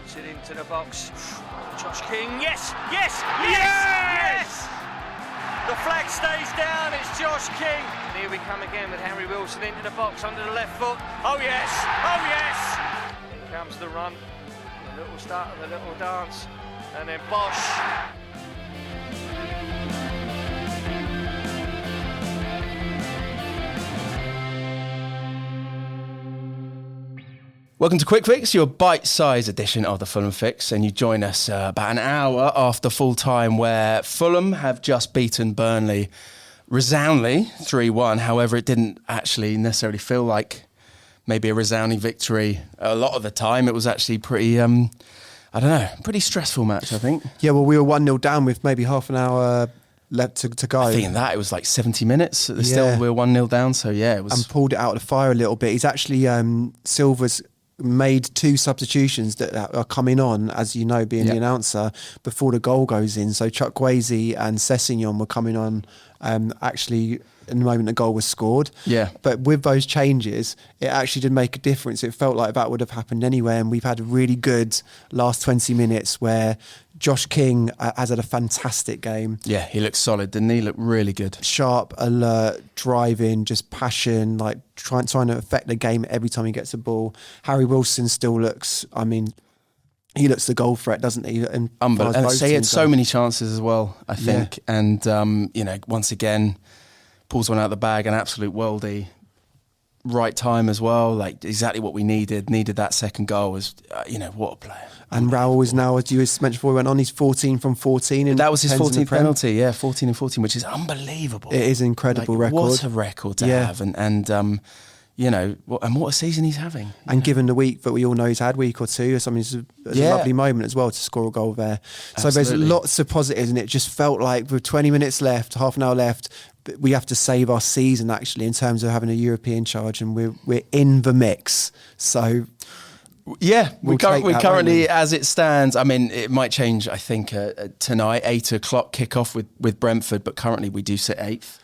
Puts it into the box. Josh King, yes! The flag stays down, it's Josh King. And here we come again with Harry Wilson into the box under the left foot. Oh yes! Here comes the run, the little start of the little dance, and then Bosch. Welcome to Quick Fix, your bite-sized edition of the Fulham Fix, and you join us about an hour after full time, where Fulham have just beaten Burnley resoundingly 3-1. However, it didn't actually necessarily feel like maybe a resounding victory. A lot of the time, it was actually pretty, pretty stressful match, I think. Yeah, well, we were 1-0 down with maybe half an hour left to go. I think in that it was like 70 minutes. Still, we were 1-0 down, so yeah, it was. And pulled it out of the fire a little bit. He's actually Silva's made two substitutions that are coming on, as you know, being the announcer, before the goal goes in. So Chukwueze and Sessegnon were coming on actually in the moment the goal was scored. Yeah. But with those changes, it actually did make a difference. It felt like that would have happened anyway, and we've had a really good last 20 minutes where Josh King has had a fantastic game. Yeah, he looked solid, didn't he? He looked really good. Sharp, alert, driving, just passion, like trying to affect the game every time he gets a ball. Harry Wilson still looks, he looks the goal threat, doesn't he? And Unbelievable. And he had so many chances as well, I think. Yeah. And, once again, pulls one out of the bag, an absolute worldie. Right time as well, like exactly what we needed that second goal. Was what a player. And Raul is now, as you mentioned before we went on, he's 14 from 14. And that was his 14th penalty, 14 and 14, which is unbelievable. It is an incredible record. What a record to have, and what a season he's having. And given the week that we all know he's had, week or two, it's a lovely moment as well to score a goal there. So there's lots of positives, and it just felt like with 20 minutes left, half an hour left, we have to save our season actually in terms of having a European charge, and we're in the mix. So yeah, we currently, as it stands, it might change, I think, tonight, 8 o'clock kickoff with Brentford, but currently we do sit 8th,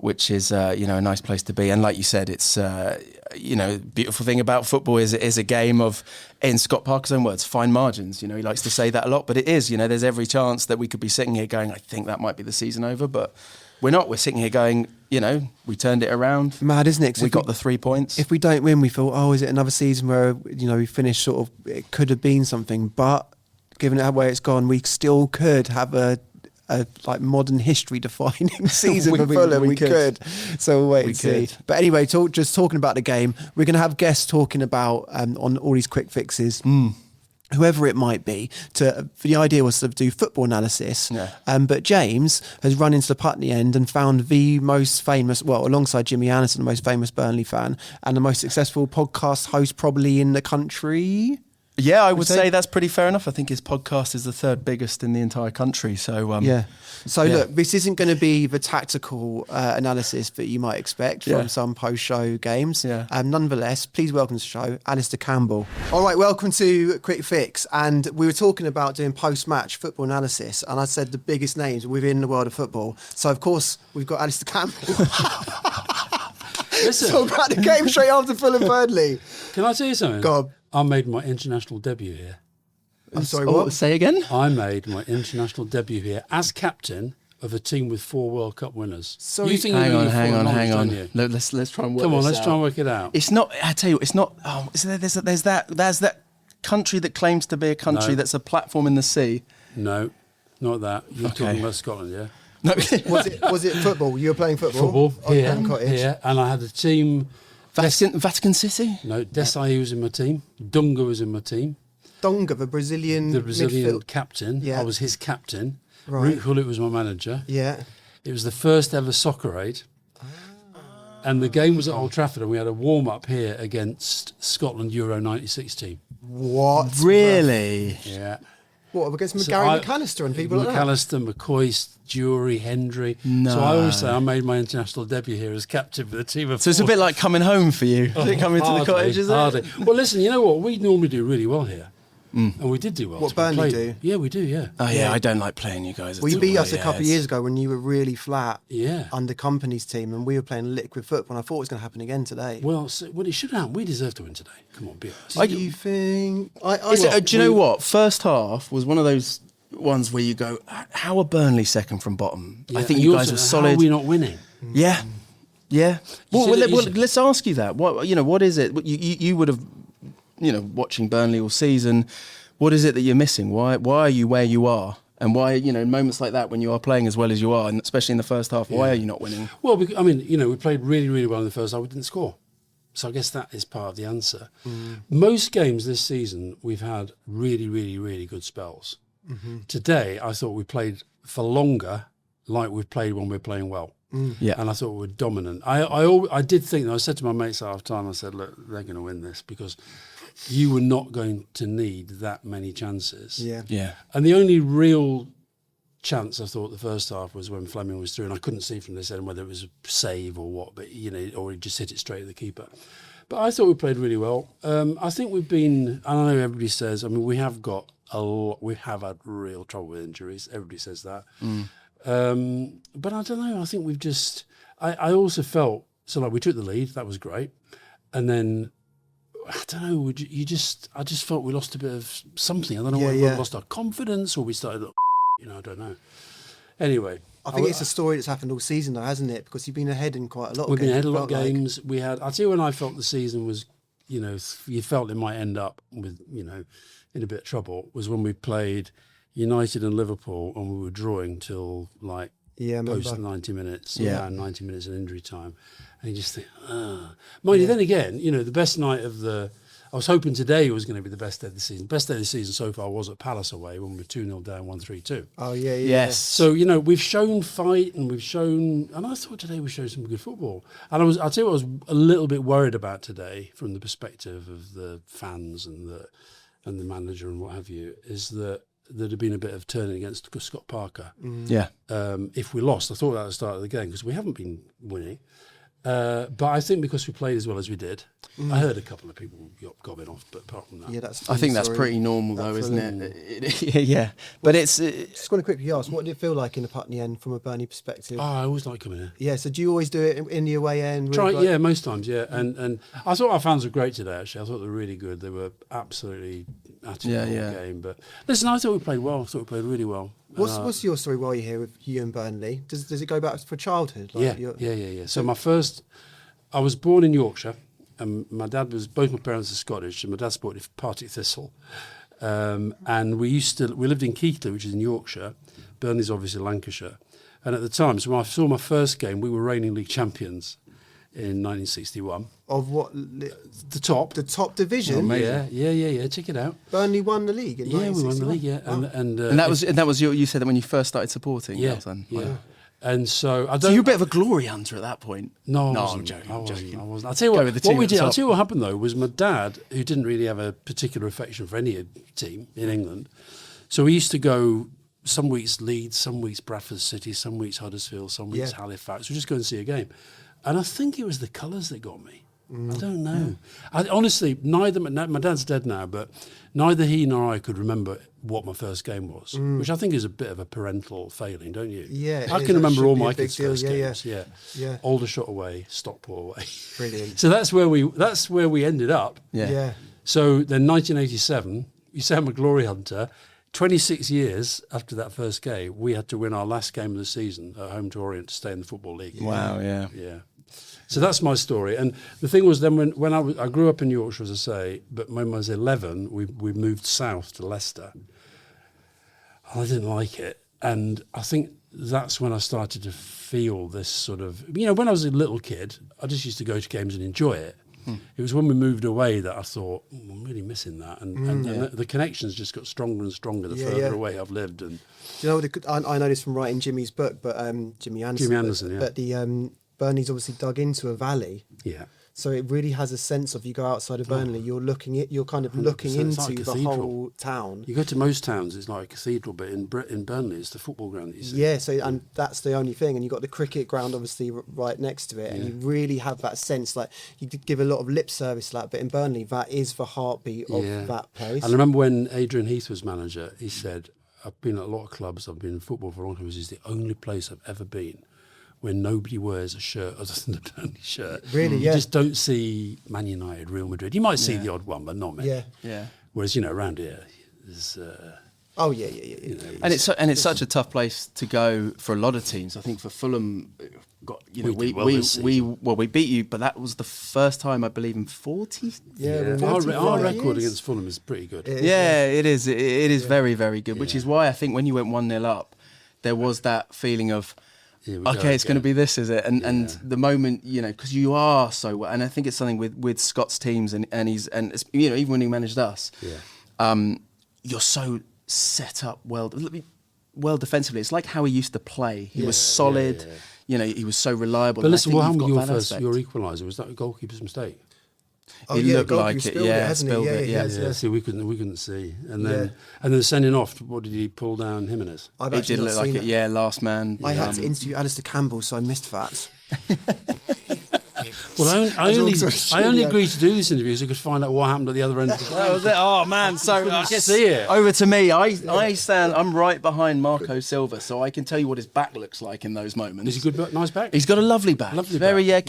which is, a nice place to be. And like you said, it's, beautiful thing about football is it is a game of, in Scott Parker's own words, fine margins. He likes to say that a lot, but it is, there's every chance that we could be sitting here going, I think that might be the season over, but we're not. We're sitting here going, we turned it around. Mad, isn't it? We got the 3 points. If we don't win, we feel, is it another season where, we finished sort of, it could have been something. But given the way it's gone, we still could have a like modern history defining season for Fulham. We could. So we'll wait and see. But anyway, just talking about the game, we're going to have guests talking about on all these quick fixes. Whoever it might be, the idea was to do football analysis. Yeah. But James has run into the Putney end and found the most famous, alongside Jimmy Anderson, the most famous Burnley fan and the most successful podcast host probably in the country. Yeah, I would say that's pretty fair enough. I think his podcast is the third biggest in the entire country. So look, this isn't going to be the tactical analysis that you might expect from some post-show games. Yeah. Nonetheless, please welcome to the show, Alastair Campbell. All right, welcome to Quick Fix. And we were talking about doing post-match football analysis, and I said the biggest names within the world of football. So, of course, we've got Alastair Campbell. Listen. Talk about the game straight after Fulham Burnley. Can I tell you something? Go on. I made my international debut here. I'm sorry, what? Say again? I made my international debut here as captain of a team with 4 World Cup winners. Sorry. You think hang on. Look, let's try and work Come on, this let's out. try and work it out. It's not, I tell you, it's not, there's that country that claims to be a country that's a platform in the sea. No, not that. You're talking about Scotland, yeah? No. was it football? You were playing football? Football, here. And I had a team... Vatican City? No, Desai was in my team. Dunga was in my team. Dunga, the Brazilian midfield captain. Yeah. I was his captain. Right. Root Hullet was my manager. Yeah. It was the first ever soccer aid. And the game was at Old Trafford, and we had a warm-up here against Scotland Euro 96 team. What? Really? Yeah. What, against Gary McAllister and people like that? McAllister, McCoy, Jury, Hendry. No. So I always say I made my international debut here as captain for the team of So it's a bit like coming home for you. Coming to the cottage, is it? Well, listen, you know what? We normally do really well here. And we did do well. What So we Burnley played- do? Yeah, we do, yeah. Oh yeah, I don't like playing you guys. Well, you at beat all, us a yeah, couple of it's- years ago when you were really flat Yeah. under Company's team, and we were playing liquid football. And I thought it was going to happen again today. Well, it should have. We deserve to win today. Come on, be honest. Do you think? Do you know what? First half was one of those ones where you go, how are Burnley second from bottom? Yeah, I think and you guys also, are solid. How are we not winning? Yeah, yeah. Well, said it- you well, said- let's ask you that. What is it? You would have, watching Burnley all season. What is it that you're missing? Why are you where you are? And why, in moments like that when you are playing as well as you are, and especially in the first half, why are you not winning? Well, we played really, really well in the first half. We didn't score. So I guess that is part of the answer. Most games this season, we've had really, really, really good spells. Today, I thought we played for longer like we've played when we're playing well. Yeah. And I thought we were dominant. I did think, I said to my mates at half time, I said, look, they're going to win this because you were not going to need that many chances. Yeah. Yeah. And the only real chance I thought the first half was when Fleming was through, and I couldn't see from this end whether it was a save or what, but or he just hit it straight at the keeper. But I thought we played really well. I think we've been, I know everybody says, we have got a lot, we have had real trouble with injuries. Everybody says that. But I don't know, I think we've just, I also felt, we took the lead, that was great. And then, I don't know, I just felt we lost a bit of something. I don't know whether we lost our confidence or we started, I don't know. Anyway. I think it's a story that's happened all season, though, hasn't it? Because you've been ahead in quite a lot of games. We've been ahead a lot of Felt like- games. I'll tell you when I felt the season was, you felt it might end up with, in a bit of trouble, was when we played United and Liverpool and we were drawing till I remember. post 90 minutes, Yeah. 90 minutes in injury time. And you just think, Mind you, then again, the best night of I was hoping today was going to be the best day of the season. Best day of the season so far was at Palace away when we were 2-0 down, 1-3-2. Oh, yeah. Yes. So, we've shown fight and I thought today we showed some good football. And I'll tell you what I was a little bit worried about today from the perspective of the fans and the manager and what have you, is that there'd have been a bit of turning against Scott Parker. Yeah. If we lost, I thought that at the start of the game because we haven't been winning. But I think because we played as well as we did, I heard a couple of people gobbing off, but apart from that. Yeah, that's. I think that's pretty normal, though, isn't it? Yeah. But it's. Just want to quickly ask, what did it feel like in the Putney end from a Burnley perspective? Oh, I always like coming here. Yeah, so do you always do it in the away end? Yeah, most times, yeah. And I thought our fans were great today, actually. I thought they were really good. They were absolutely at it all the game. But listen, I thought we played well. I thought we played really well. What's your story while you're here with you and Burnley? Does it go back for childhood? Yeah. So I was born in Yorkshire, and both my parents are Scottish, and my dad supported Partick Thistle. And we lived in Keighley, which is in Yorkshire. Burnley's obviously Lancashire. And at the time, so when I saw my first game, we were reigning league champions in 1961. Of what? The top. The top division? Yeah. Check it out. Burnley won the league in 1961? We won the league, yeah. Wow. And that was you said that when you first started supporting. Yeah, that was yeah. And so So you're a bit of a glory hunter at that point. No, I'm joking. I wasn't. I'll tell you I'll tell you what happened though was my dad, who didn't really have a particular affection for any team in England, so he used to go some weeks Leeds, some weeks Bradford City, some weeks Huddersfield, some weeks Halifax. We just go and see a game, and I think it was the colours that got me. I don't know. Honestly, my dad's dead now, but neither he nor I could remember what my first game was, which I think is a bit of a parental failing, don't you? Yeah, I can remember all my kids' first games. Yeah. Aldershot away, Stockport away. Brilliant. So that's where we ended up. Yeah. So then 1987, you say I'm a glory hunter. 26 years after that first game, we had to win our last game of the season at home to Orient to stay in the Football League. Wow, yeah. Yeah. So that's my story. And the thing was then when I grew up in Yorkshire, as I say, but when I was 11, we moved south to Leicester. I didn't like it. And I think that's when I started to feel this sort of, when I was a little kid, I just used to go to games and enjoy it. It was when we moved away that I thought, I'm really missing that. And the connections just got stronger and stronger the further away I've lived. And do you know, I know this from writing Jimmy's book, but Jimmy Anderson. Jimmy Anderson, yeah. But the Burnley's obviously dug into a valley. Yeah. So it really has a sense of, you go outside of Burnley, you're kind of looking 100%. It's into like a the cathedral. whole town. You go to most towns, it's like a cathedral, but in Burnley, it's the football ground that you see. Yeah, so and that's the only thing, and you've got the cricket ground obviously right next to it, and you really have that sense, like you could give a lot of lip service to that, but in Burnley, that is the heartbeat of that place. And I remember when Adrian Heath was manager, he said, I've been at a lot of clubs, I've been in football for a long time, this is the only place I've ever been where nobody wears a shirt other than the Burnley shirt. Really, You just don't see Man United, Real Madrid. You might see the odd one, but not many. Yeah. Whereas, around here, there's... Oh yeah. And it's such a tough place to go for a lot of teams. I think for Fulham, we beat you, but that was the first time I believe in 40. Our record against Fulham is pretty good. It is. It is very, very good. Which is why I think when you went 1-0 up, there was that feeling of, okay, it's going to be this, is it? And the moment, because you are so well, and I think it's something with Scott's teams and even when he managed us, you're so set up well defensively. It's like how he used to play. He was solid. He was so reliable. But listen, what happened with your equaliser? Was that a goalkeeper's mistake? It looked like it. Yeah, spilled it. Yeah. See, we couldn't see, and then sending off. What did he pull down Jimenez? It did look like it. Yeah, last man. I had to interview Alastair Campbell, so I missed that. Well, I only agreed to do this interview so I could find out what happened at the other end of the game. That was it. Oh man! So I guess see it. Over to me. I'm right behind Marco Silva, so I can tell you what his back looks like in those moments. Is he good? Nice back. He's got a lovely back. Very he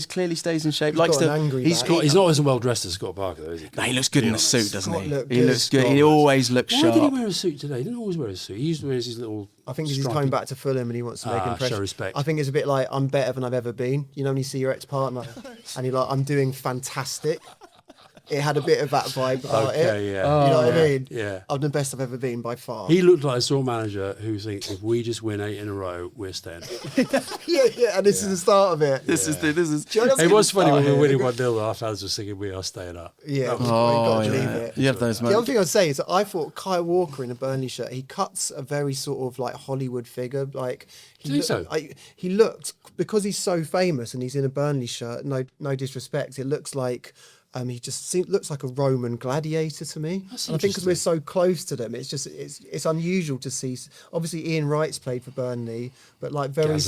clearly stays in shape. He's not as well dressed as Scott Parker, though, is he? No, he looks good in a suit, doesn't he? He looks good. He always looks Why sharp. did he wear a suit today? He didn't always wear a suit. He used to wear his little. I think he's coming back to Fulham and he wants to make an impression. Show respect. I think it's a bit like, I'm better than I've ever been. When you see your ex-partner and you're like, I'm doing fantastic. It had a bit of that vibe about it. Yeah. You know what I mean? Yeah. I'm the best I've ever been by far. He looked like a sore manager who thinks if we just win 8 in a row, we're staying. yeah, and this is the start of it. This is. It was funny when we were winning 1-0, our fans were singing, we are staying up. Yeah, Oh, you've got to believe it. You have those The other moments. thing I'd say is that I thought Kyle Walker in a Burnley shirt, he cuts a very sort of like Hollywood figure. Like Do you think so? He looked, because he's so famous and he's in a Burnley shirt. No disrespect, it looks like. He just looks like a Roman gladiator to me. That's and I think because we're so close to them, it's unusual to see. Obviously, Ian Wright's played for Burnley, but like very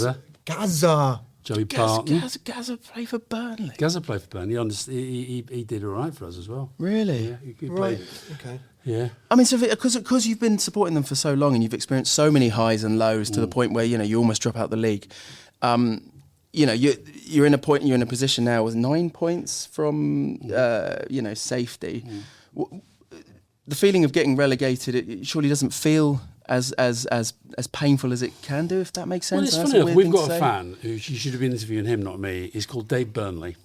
Gaza. Joey Parton. Gaza play for Burnley. Gaza played for Burnley. He did all right for us as well. Really? Yeah, he Right. played. Okay. Yeah. I mean, so because you've been supporting them for so long and you've experienced so many highs and lows to the point where you almost drop out the league. You're in a position now with 9 points from safety. The feeling of getting relegated, it surely doesn't feel as painful as it can do, if that makes sense. Well, it's funny enough, we've got a fan who, you should have been interviewing him, not me. He's called Dave Burnley.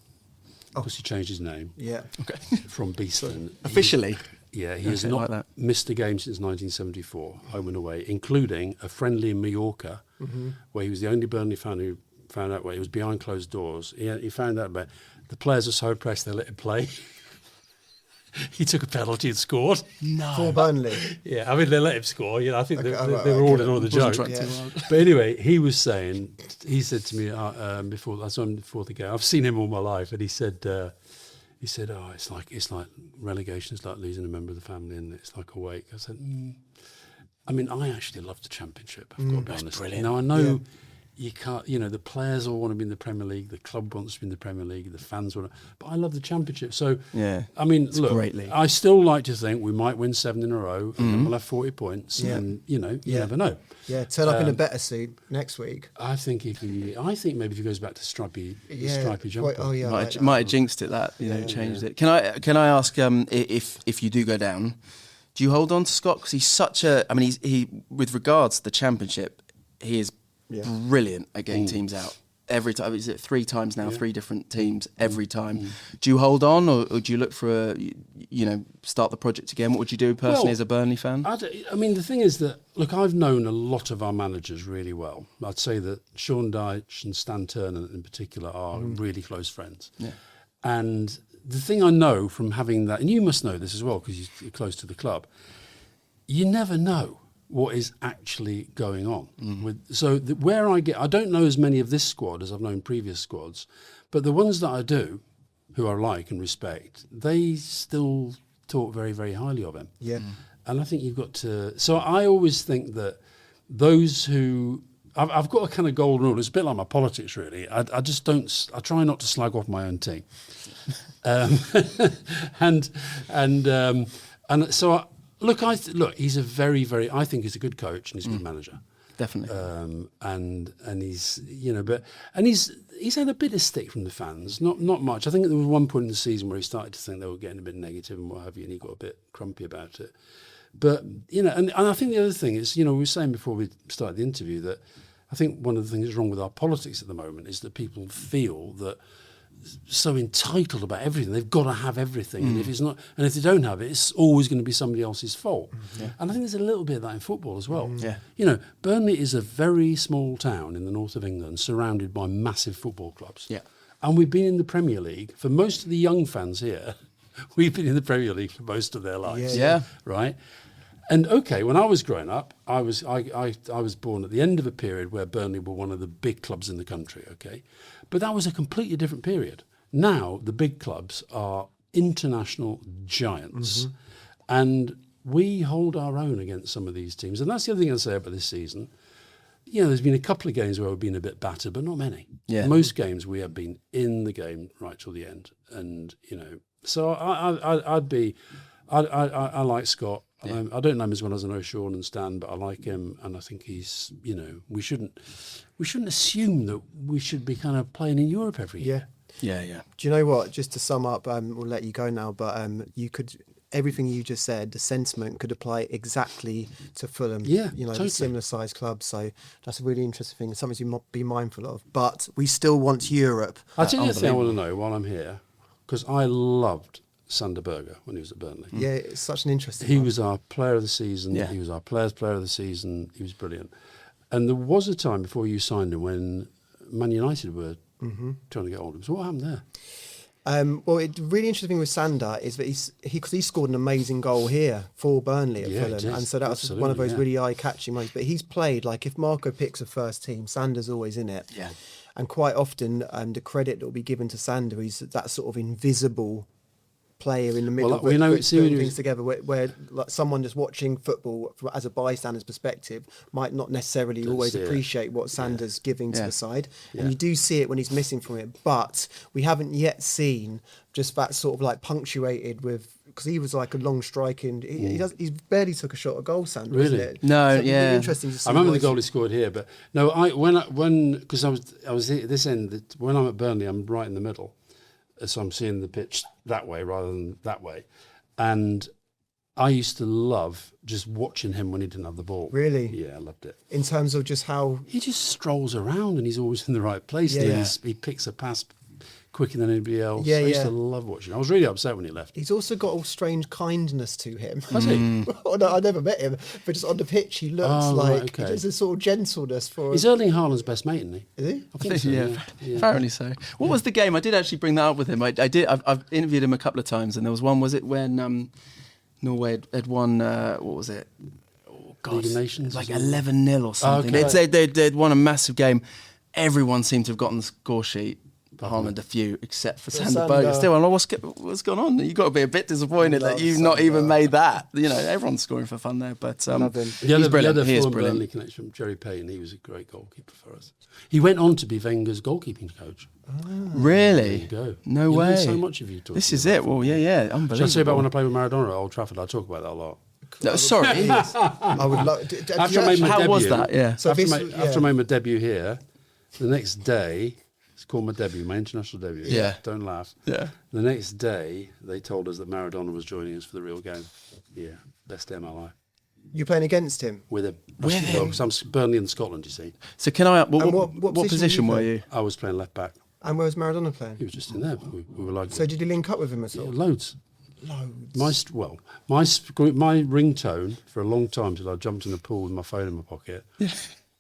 Because he changed his name. Yeah. Okay. From Beeston. Officially. He has not like that. missed a game since 1974, home and away, including a friendly in Mallorca, where he was the only Burnley fan who found out where he was behind closed doors. He found out about the players were so impressed they let him play. He took a penalty and scored. No. For Burnley. Yeah, I mean, they let him score. I think they were all in on the joke. But anyway, he said to me before the game, I've seen him all my life, and he said, oh, it's like relegation. It's like losing a member of the family, and it's like a wake. I said, I mean, I actually love the Championship. I've got to be honest. Brilliant. Now I know you can't. The players all want to be in the Premier League. The club wants to be in the Premier League. The fans want to. But I love the Championship. So I mean, look, greatly. I still like to think we might win 7 in a row, and then we'll have 40 points. Yeah. And you never know. Yeah, turn up in a better suit next week. I think maybe if he goes back to stripy jumper. Might have jinxed it. Changed it. Can I ask if you do go down, do you hold on to Scott, because he's such a? I mean, he with regards to the Championship, he is brilliant at getting teams out every time. Is it 3 times now? 3 different teams every time. Do you hold on, or do you look for start the project again? What would you do personally as a Burnley fan? I mean, the thing is that, look, I've known a lot of our managers really well. I'd say that Sean Dyche and Stan Turner in particular are really close friends. Yeah. And the thing I know from having that, and you must know this as well because you're close to the club, you never know what is actually going on. I don't know as many of this squad as I've known previous squads, but the ones that I do, who I like and respect, they still talk very, very highly of him. Yeah. And I think you've got to... So I always think that those who... I've got a kind of golden rule. It's a bit like my politics, really. I just don't... I try not to slag off my own team. And so, look, he's a very, very... I think he's a good coach and he's a good manager. Definitely. And he's, he's had a bit of stick from the fans, not much. I think there was one point in the season where he started to think they were getting a bit negative and what have you, and he got a bit grumpy about it. But, and I think the other thing is, we were saying before we started the interview that I think one of the things that's wrong with our politics at the moment is that people feel that so entitled about everything. They've got to have everything. And if it's not, and if they don't have it, it's always going to be somebody else's fault. Yeah. And I think there's a little bit of that in football as well. Yeah. Burnley is a very small town in the north of England surrounded by massive football clubs. Yeah. And we've been in the Premier League. For most of the young fans here, we've been in the Premier League for most of their lives. Yeah. Right? And okay, when I was growing up, I was born at the end of a period where Burnley were one of the big clubs in the country, okay? But that was a completely different period. Now the big clubs are international giants. And we hold our own against some of these teams. And that's the other thing I'd say about this season. There's been a couple of games where we've been a bit battered, but not many. Yeah. Most games we have been in the game right till the end. And, so I like Scott. Yeah. I don't know him as well as I know Sean and Stan, but I like him, and I think he's. We shouldn't assume that we should be kind of playing in Europe every year. Yeah. Do you know what? Just to sum up, we'll let you go now, but you could. Everything you just said, the sentiment could apply exactly to Fulham. Yeah, the similar sized clubs. So that's a really interesting thing, something you might be mindful of. But we still want Europe. I'll tell you the thing I want to know while I'm here, because I loved Sander Berge when he was at Burnley. Yeah, it's such an interesting He one. was our player of the season. Yeah. He was our players' player of the season. He was brilliant. And there was a time before you signed him when Man United were trying to get hold of him. So what happened there? Well, the really interesting thing with Sander is that he scored an amazing goal here for Burnley at Fulham, and so that was one of those really eye-catching moments. But he's played, like, if Marco picks a first team, Sander's always in it. Yeah. And quite often, the credit that will be given to Sander is that sort of invisible player in the middle, putting things together, where like someone just watching football as a bystander's perspective might not necessarily always appreciate what Sander's giving to the side, and you do see it when he's missing from it. But we haven't yet seen just that sort of like punctuated with, because he was like a long striking. He's barely took a shot at goal, Sander, really? isn't it? No, so really interesting to see. I remember the goal he scored here, but no, because I was at this end. When I'm at Burnley, I'm right in the middle. So I'm seeing the pitch that way rather than that way. And I used to love just watching him when he didn't have the ball. Really? Yeah, I loved it. In terms of just how... He just strolls around and he's always in the right place. He picks a pass quicker than anybody else. I used to love watching him. I was really upset when he left. He's also got all strange kindness to him. Has he? Well, no, I never met him, but just on the pitch he looks there's a sort of gentleness for him. He's Erling Haaland's best mate, isn't he? Is he? I think so, yeah. Apparently so. What was the game? I did actually bring that up with him. I've interviewed him a couple of times, and there was one. Was it when Norway had won? What was it? Oh God, League of Nations, like 11-0 or something. Okay. They'd won a massive game. Everyone seemed to have gotten the score sheet. Haaland a few, except for Sander Berge. Still, I'm like, what's going on? You've got to be a bit disappointed that you've not even made that. Everyone's scoring for fun there, but the other Fulham Burnley connection, Jerry Payton, he was a great goalkeeper for us. He went on to be Wenger's goalkeeping coach. Really? There you go. No way. Learn so much of you. This is it. Well, yeah, unbelievable. Shall I say about when I played with Maradona at Old Trafford? I talk about that a lot. No, sorry. I would love. How was that? Yeah. So after I made my debut here, the next day. It's called my debut, my international debut. Yeah. Don't laugh. Yeah. The next day, they told us that Maradona was joining us for the real game. Yeah. Best day of my life. You're playing against him? With him. With him? Because I'm Burnley in Scotland, you see. So can I... What position were you? I was playing left back. And where was Maradona playing? He was just in there. We were like... So did you link up with him at all? Loads. Loads. My ringtone for a long time till I jumped in the pool with my phone in my pocket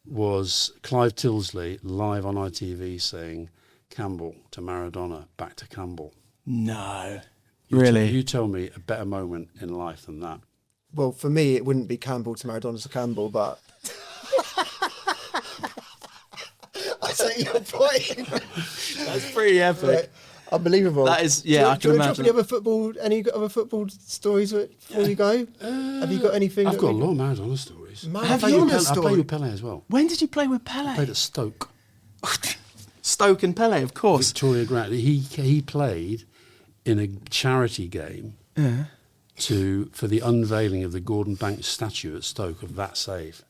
was Clive Tilsley live on ITV saying, Campbell to Maradona, back to Campbell. No. Really? You tell me a better moment in life than that. Well, for me, it wouldn't be Campbell to Maradona to Campbell, but... I take your point. That's pretty epic. Unbelievable. That is, yeah, I can do you want to imagine. any other football stories before you go? Have you got anything? I've got a lot of Maradona stories. Have you on a I story? played with Pele as well. When did you play with Pele? I played at Stoke. Stoke and Pele, of course. Victoria Grant. He played in a charity game for the unveiling of the Gordon Banks statue at Stoke of that save.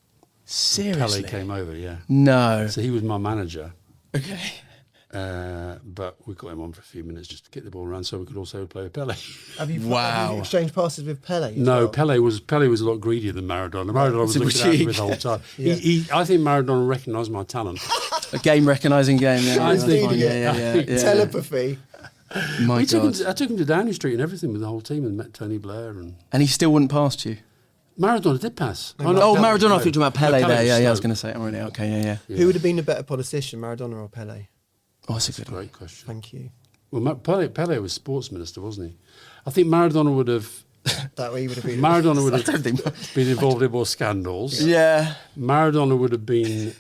Seriously? Pele came over, yeah. No. So he was my manager. Okay. But we got him on for a few minutes just to get the ball around so we could also play with Pele. Have you Wow. exchanged passes with Pele? as No, well? Pele was a lot greedier than Maradona. Maradona was looking at me the whole time. Yeah. I think Maradona recognised my talent. A game recognising game. Yeah, I that's think- fine. Yeah. Telepathy. My I God. took him to Downing Street and everything with the whole team and met Tony Blair and And he still wouldn't pass you. Maradona did pass. Oh, Maradona! I thought you were talking about Pele No, there. Yeah, I was Stoke. going to say. Oh, really? Okay, yeah. Who would have been a better politician, Maradona or Pele? Oh, that's a good one. Great question. Thank you. Well, Pele was sports minister, wasn't he? I think Maradona would have. That way he would have been. Maradona would I don't think. have been involved in more scandals. Yeah. Maradona would have been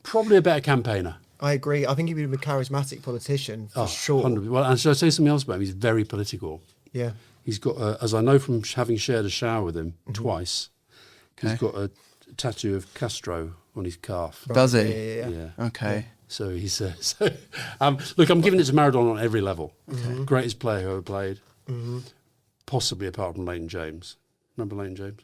probably a better campaigner. I agree. I think he'd be a charismatic politician for sure. 100%. Well, and should I say something else about him? He's very political. Yeah. He's got, as I know from having shared a shower with him twice, he's got a tattoo of Castro on his calf. Does he? Yeah. Okay. So he's look. I'm giving it to Maradona on every level. Greatest player who ever played, possibly apart from Leighton James. Remember Leighton James?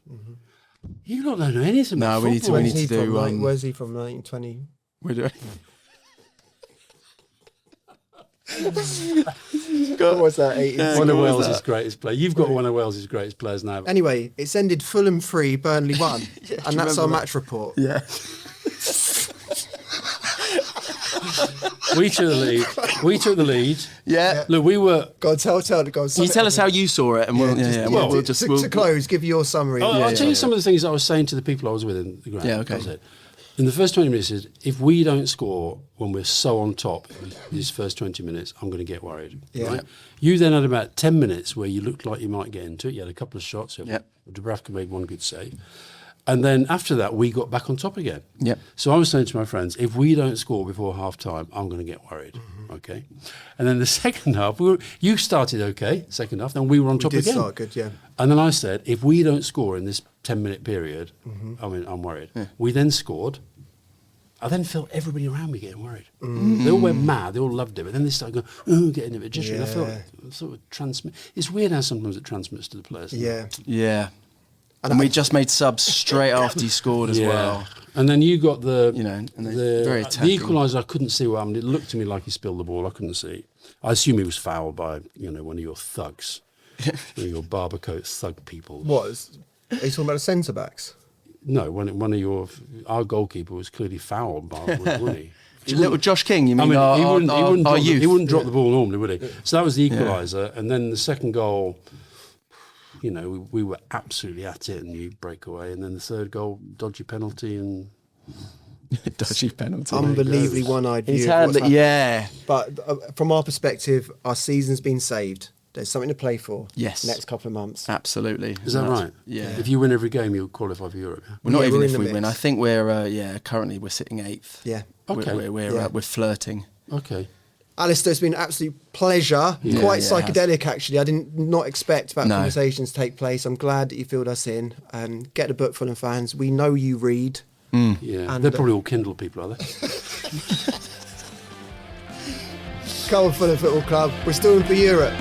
You don't know anything. No, about we need to- football. we need to do, Where's he from? 1920. We're doing. What was that? 80s? One of Wales' greatest players. You've got one of Wales' greatest players now. Anyway, it's ended Fulham 3, Burnley 1. And that's our match report. Yeah. We took the lead. Yeah. Look, we were. Go on, tell. Go on, Can you tell us how you saw it? And we'll, we'll just. To close, give your summary. I'll tell you some of the things I was saying to the people I was with in the ground. Yeah, okay. That was it. In the first 20 minutes, is if we don't score when we're so on top in these first 20 minutes, I'm going to get worried. Yeah. Right? You then had about 10 minutes where you looked like you might get into it. You had a couple of shots. Yep. Dubravka made one good save. And then after that, we got back on top again. Yep. So I was saying to my friends, if we don't score before half time, I'm going to get worried. Okay. And then the second half, you started okay, second half, then we were on top did again. start good, yeah. And then I said, if we don't score in this 10-minute period, I'm worried. Yeah. We then scored. I then felt everybody around me getting worried. They all went mad. They all loved it. But then they started going, getting a bit jittery. Yeah. I felt it sort of transmit. It's weird how sometimes it transmits to the players. Yeah. Yeah. And we just made subs straight after he scored as well. And then you got the and they very the attacking. equaliser. I couldn't see what happened. It looked to me like he spilled the ball. I couldn't see. I assume he was fouled by one of your thugs, one of your barber coat thug people. What? Are you talking about the centre backs? No, one of our goalkeeper was clearly fouled by wasn't he? Little Josh King, you mean? He our youth. he wouldn't drop the ball normally, would he? So that was the equaliser, and then the second goal. We were absolutely at it, and you break away, and then the third goal, dodgy penalty, and dodgy penalty. Unbelievably one-eyed view. He's of had what's it, happened. But from our perspective, our season's been saved. There's something to play for. Yes. Next couple of months. Absolutely. is that right? Yeah. If you win every game, you'll qualify for Europe. Yeah? Well, not Yeah, even we're if in the we mix. win. I think we're currently we're sitting 8th. Yeah. Okay. We're flirting. Okay. Alistair, it's been an absolute pleasure. Yeah, Quite yeah, it has. psychedelic, actually. I did not expect that No. conversations to take place. I'm glad that you filled us in. Get the book, Fulham fans. We know you read. Yeah. And, They're probably all Kindle people, are they? Come on, Fulham Football Club. We're still in for Europe.